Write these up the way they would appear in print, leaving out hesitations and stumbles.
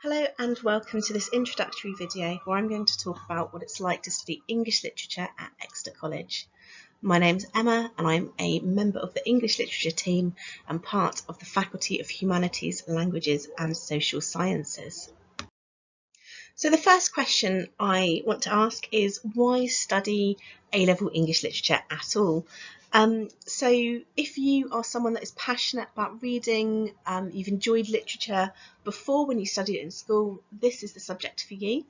Hello and welcome to this introductory video where I'm going to talk about what it's like to study English literature at Exeter College. My name's Emma and I'm a member of the English literature team and part of the Faculty of Humanities, Languages and Social Sciences. So the first question I want to ask is, why study A-level English literature at all? So if you are someone that is passionate about reading, you've enjoyed literature before when you studied it in school, this is the subject for you.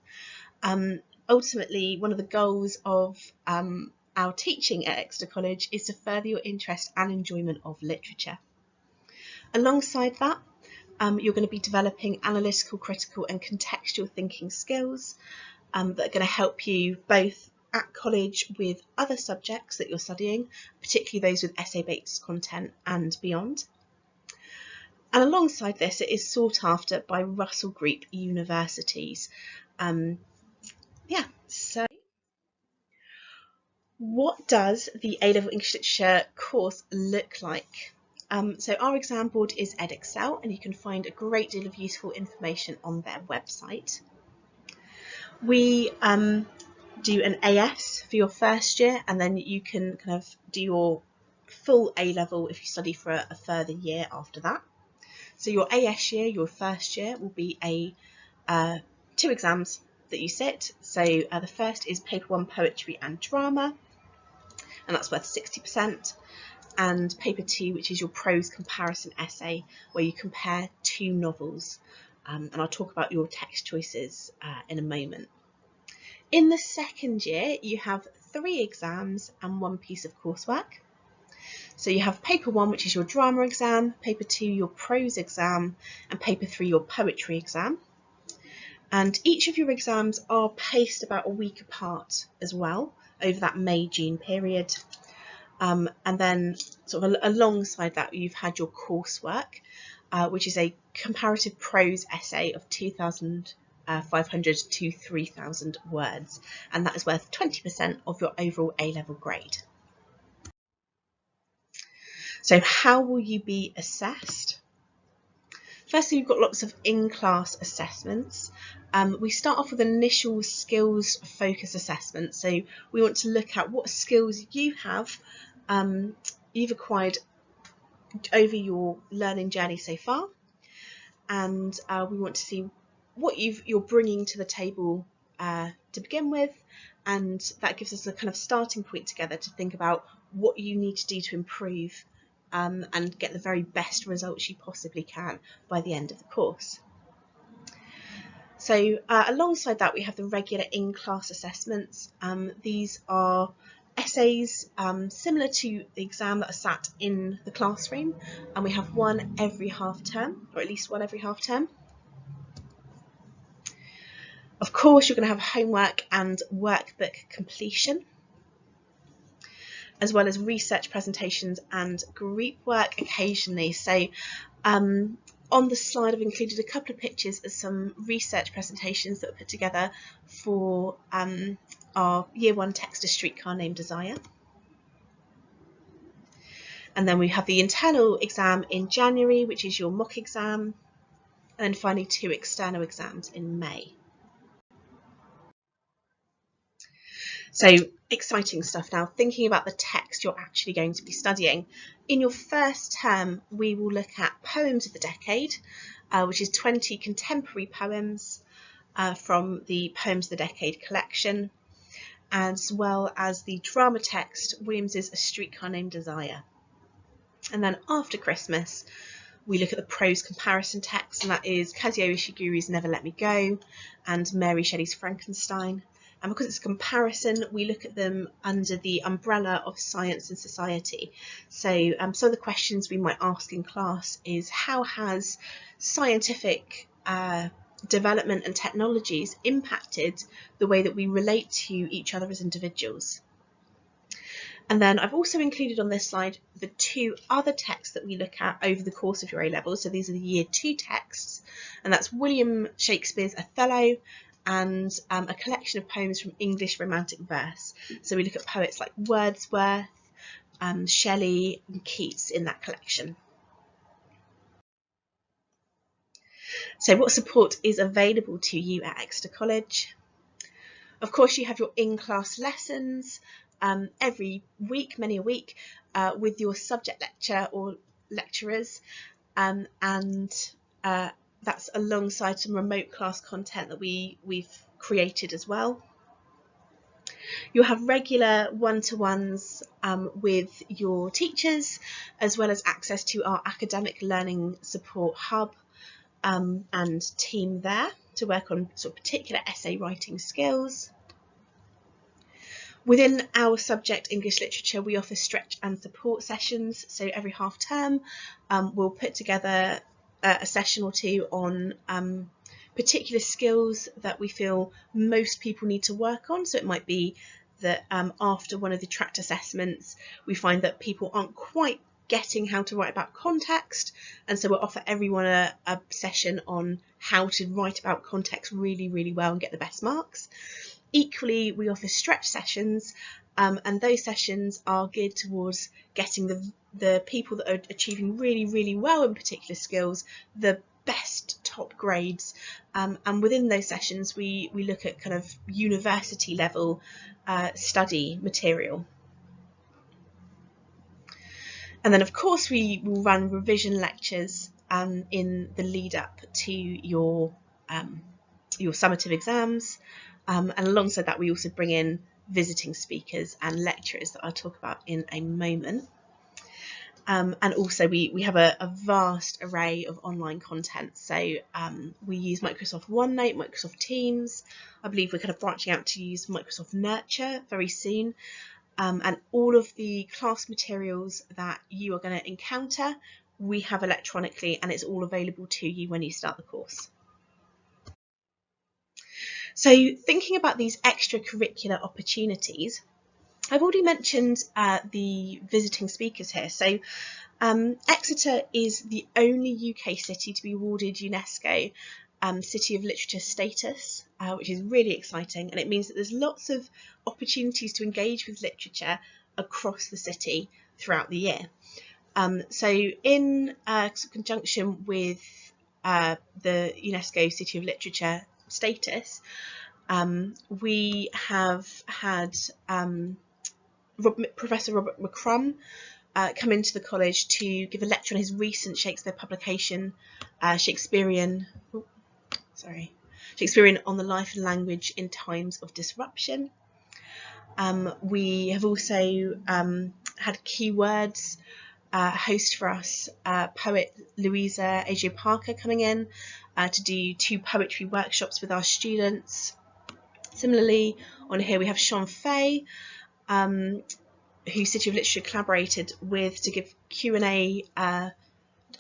Ultimately, one of the goals of our teaching at Exeter College is to further your interest and enjoyment of literature. Alongside that, you're going to be developing analytical, critical and contextual thinking skills that are going to help you both at college with other subjects that you're studying, particularly those with essay-based content and beyond. And alongside this, it is sought after by Russell Group universities. So what does the A-level English literature course look like? So our exam board is Edexcel, and you can find a great deal of useful information on their website. We do an AS for your first year, and then you can kind of do your full A-level if you study for a further year after that. So your AS year, your first year, will be two exams that you sit. So the first is Paper 1 Poetry and Drama, and that's worth 60%. And Paper 2, which is your prose comparison essay, where you compare two novels. And I'll talk about your text choices in a moment. In the second year, you have 3 exams and 1 piece of coursework. So you have Paper 1, which is your drama exam, Paper 2, your prose exam, and Paper 3, your poetry exam. And each of your exams are paced about a week apart as well, over that May-June period. And then sort of alongside that, you've had your coursework, which is a comparative prose essay of 2,500 to 3,000 words, and that is worth 20% of your overall A-level grade. So how will you be assessed? Firstly, you've got lots of in-class assessments. We start off with an initial skills focus assessment. So we want to look at what skills you have you've acquired over your learning journey so far, and we want to see what you're bringing to the table to begin with, and that gives us a kind of starting point together to think about what you need to do to improve and get the very best results you possibly can by the end of the course. So alongside that, we have the regular in-class assessments. These are essays similar to the exam that are sat in the classroom, and we have one every half term, or at least one every half term. Of course, you're going to have homework and workbook completion, as well as research presentations and group work occasionally. So on the slide, I've included a couple of pictures of some research presentations that were put together for our Year 1 text, A Streetcar Named Desire. And then we have the internal exam in January, which is your mock exam, and then finally 2 external exams in May. So exciting stuff now, thinking about the text you're actually going to be studying. In your first term, we will look at Poems of the Decade, which is 20 contemporary poems from the Poems of the Decade collection, as well as the drama text, Williams's A Streetcar Named Desire. And then after Christmas, we look at the prose comparison text, and that is Kazuo Ishiguro's Never Let Me Go and Mary Shelley's Frankenstein. And because it's a comparison, we look at them under the umbrella of science and society. So some of the questions we might ask in class is, how has scientific development and technologies impacted the way that we relate to each other as individuals? And then I've also included on this slide the 2 other texts that we look at over the course of your A-level. So these are the Year 2 texts, and that's William Shakespeare's Othello and a collection of poems from English Romantic verse. So we look at poets like Wordsworth, Shelley and Keats in that collection. So what support is available to you at Exeter College? Of course, you have your in-class lessons every week, many a week, with your subject lecturer or lecturers, and that's alongside some remote class content that we've created as well. You'll have regular one-to-ones with your teachers, as well as access to our academic learning support hub and team there to work on sort of particular essay writing skills. Within our subject, English Literature, we offer stretch and support sessions. So every half term, we'll put together a session or two on particular skills that we feel most people need to work on. So it might be that after one of the tract assessments, we find that people aren't quite getting how to write about context, and so we'll offer everyone a session on how to write about context really, really well and get the best marks. Equally, we offer stretch sessions, and those sessions are geared towards getting the people that are achieving really, really well in particular skills the best top grades, and within those sessions we look at kind of university level study material. And then of course we will run revision lectures in the lead up to your summative exams, and alongside that we also bring in visiting speakers and lecturers that I'll talk about in a moment. And also we have a vast array of online content. So we use Microsoft OneNote, Microsoft Teams. I believe we're kind of branching out to use Microsoft Nurture very soon. And all of the class materials that you are going to encounter, we have electronically, and it's all available to you when you start the course. So thinking about these extracurricular opportunities, I've already mentioned the visiting speakers here. So Exeter is the only UK city to be awarded UNESCO City of Literature status, which is really exciting, and it means that there's lots of opportunities to engage with literature across the city throughout the year. So in conjunction with the UNESCO City of Literature status, we have had Professor Robert McCrum come into the college to give a lecture on his recent Shakespeare publication, Shakespearean on the Life and Language in Times of Disruption. We have also had Keywords host for us poet Louisa A.J. Parker coming in to do 2 poetry workshops with our students. Similarly, on here we have Sean Fay, who City of Literature collaborated with to give Q&A, a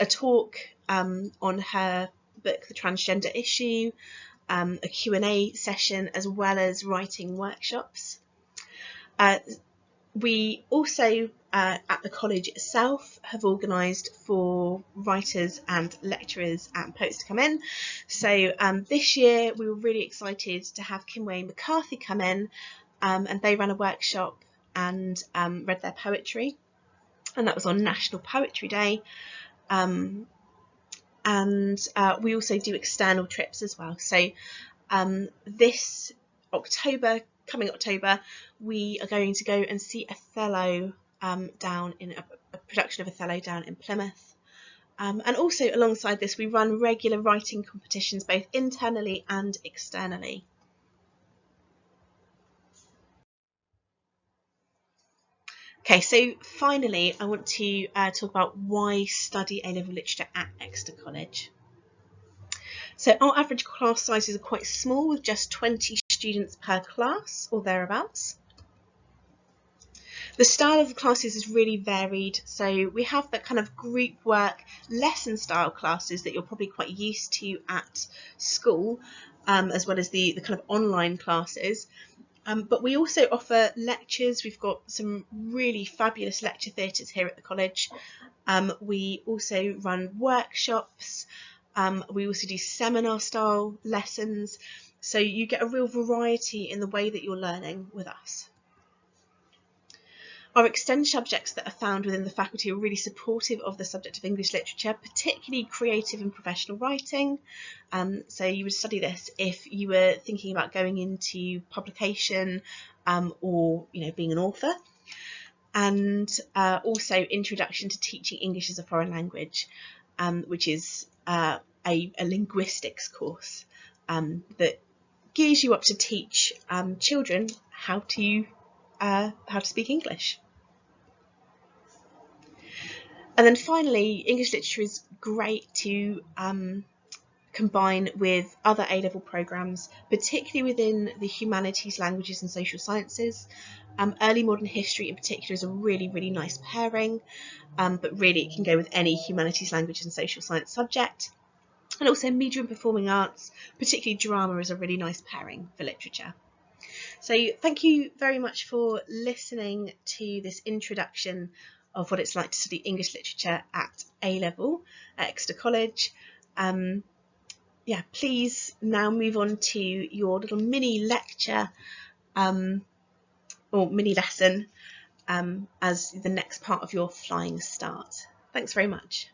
talk on her book, The Transgender Issue, a Q&A session, as well as writing workshops. We also, at the college itself, have organised for writers and lecturers and poets to come in. So this year we were really excited to have Kimway McCarthy come in, and they ran a workshop and read their poetry, and that was on National Poetry Day. And we also do external trips as well. So this coming October, we are going to go and see Othello down in a production of Othello down in Plymouth. And also alongside this, we run regular writing competitions both internally and externally. Okay, so finally, I want to talk about why study A-level literature at Exeter College. So our average class sizes are quite small, with just 20 students per class or thereabouts. The style of the classes is really varied. So we have that kind of group work lesson style classes that you're probably quite used to at school, as well as the kind of online classes. But we also offer lectures. We've got some really fabulous lecture theatres here at the college. We also run workshops. We also do seminar style lessons. So you get a real variety in the way that you're learning with us. Our extended subjects that are found within the faculty are really supportive of the subject of English literature, particularly creative and professional writing. So you would study this if you were thinking about going into publication or being an author. And also Introduction to Teaching English as a Foreign Language, which is a linguistics course that gears you up to teach children how to speak English. And then finally, English literature is great to combine with other A-level programmes, particularly within the humanities, languages and social sciences. Early modern history in particular is a really, really nice pairing, but really it can go with any humanities, languages and social science subject. And also media and performing arts, particularly drama, is a really nice pairing for literature. So thank you very much for listening to this introduction of what it's like to study English literature at A-level at Exeter College. Please now move on to your little mini lecture or mini lesson as the next part of your Flying Start. Thanks very much.